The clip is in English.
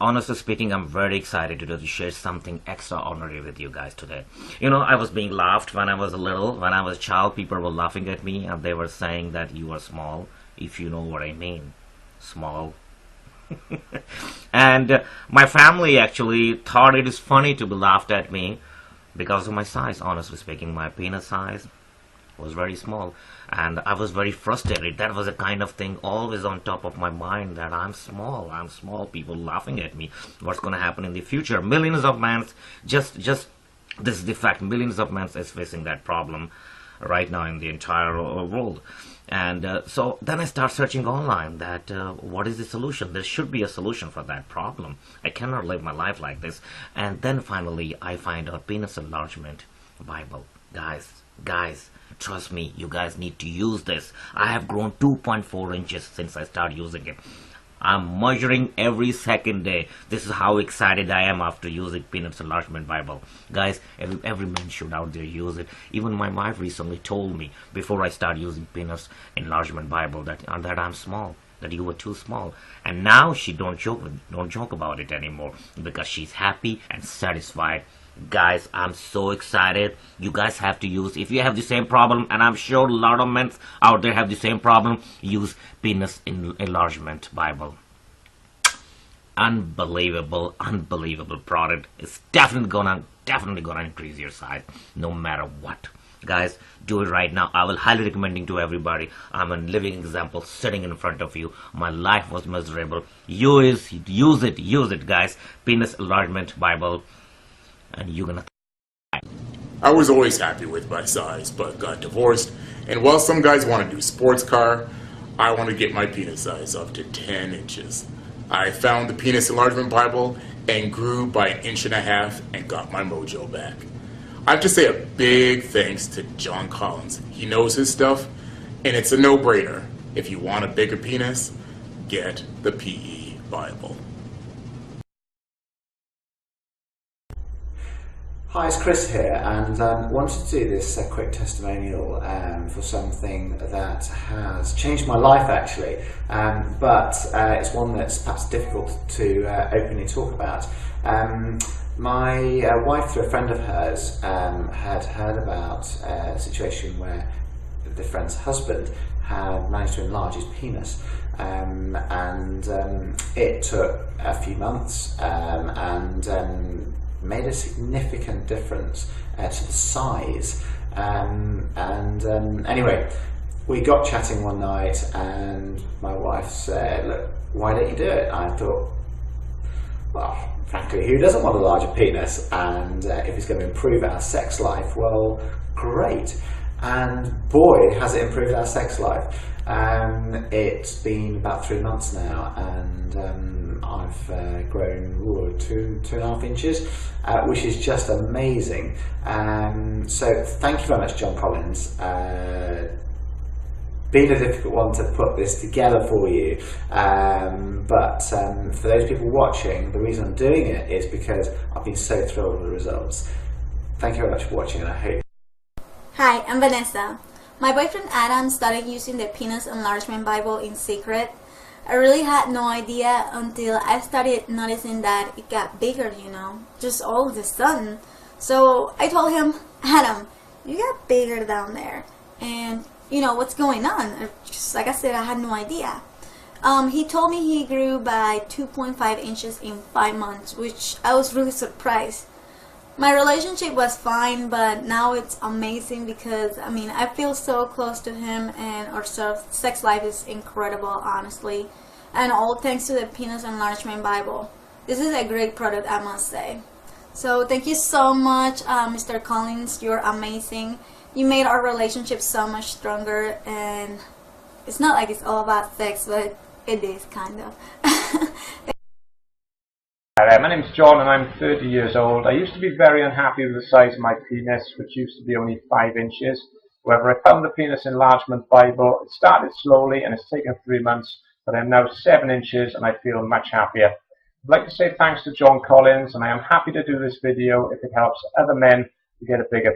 Honestly speaking, I'm very excited to share something extraordinary with you guys today. You know, I was being laughed when I was little. When I was a child, people were laughing at me and they were saying that you are small, if you know what I mean. Small. And my family actually thought it is funny to be laughed at me because of my size. Honestly speaking, my penis size was very small, and I was very frustrated. That was a kind of thing always on top of my mind, that I'm small, people laughing at me. What's going to happen in the future? Millions of men, just this is the fact, millions of men is facing that problem right now in the entire world. And so then I start searching online that what is the solution? There should be a solution for that problem. I cannot live my life like this. And then finally I find out penis enlargement Bible. Guys, trust me, you guys need to use this. I have grown 2.4 inches since I started using it. I'm measuring every second day. This is how excited I am after using Penis Enlargement Bible. Guys, every man should out there use it. Even my wife recently told me before I start using Penis Enlargement Bible that I'm small, that you were too small. And now she don't joke about it anymore because she's happy and satisfied. Guys, I'm so excited. You guys have to use, if you have the same problem, and I'm sure a lot of men out there have the same problem, use Penis Enlargement Bible. Unbelievable product. It's definitely gonna increase your size no matter what. Guys, do it right now. I will highly recommend to everybody. I'm a living example sitting in front of you. My life was miserable. Use it, guys. Penis Enlargement Bible. And you're gonna. I was always happy with my size, but got divorced. And while some guys want to do sports car, I want to get my penis size up to 10 inches. I found the Penis Enlargement Bible and grew by 1.5 inches and got my mojo back. I have to say a big thanks to John Collins. He knows his stuff, and it's a no-brainer. If you want a bigger penis, get the PE Bible. Hi, it's Chris here, and wanted to do this quick testimonial for something that has changed my life actually, but it's one that's perhaps difficult to openly talk about. My wife, through a friend of hers, had heard about a situation where the friend's husband had managed to enlarge his penis, and it took a few months and made a significant difference to the size. Anyway, we got chatting one night and my wife said, look, why don't you do it? I thought, well, frankly, who doesn't want a larger penis? And if it's going to improve our sex life, well, great. And boy, has it improved our sex life. It's been about 3 months now, and I've grown 2.5 inches, which is just amazing. So thank you very much, John Collins. Been a difficult one to put this together for you, but for those people watching, the reason I'm doing it is because I've been so thrilled with the results. Thank you very much for watching, and I hope. Hi, I'm Vanessa. My boyfriend Adam started using the Penis Enlargement Bible in secret. I really had no idea until I started noticing that it got bigger, you know, just all of a sudden. So I told him, Adam, you got bigger down there, and you know what's going on. Just like I said, I had no idea. He told me he grew by 2.5 inches in 5 months, which I was really surprised. My relationship was fine, but now it's amazing because, I mean, I feel so close to him, and our sex life is incredible, honestly. And all thanks to the Penis Enlargement Bible. This is a great product, I must say. So thank you so much, Mr. Collins. You're amazing. You made our relationship so much stronger, and it's not like it's all about sex, but it is, kind of. Hi there, my name's John and I'm 30 years old. I used to be very unhappy with the size of my penis, which used to be only 5 inches. However, I found the Penis Enlargement Bible. It started slowly and it's taken 3 months, but I'm now 7 inches and I feel much happier. I'd like to say thanks to John Collins, and I am happy to do this video if it helps other men to get a bigger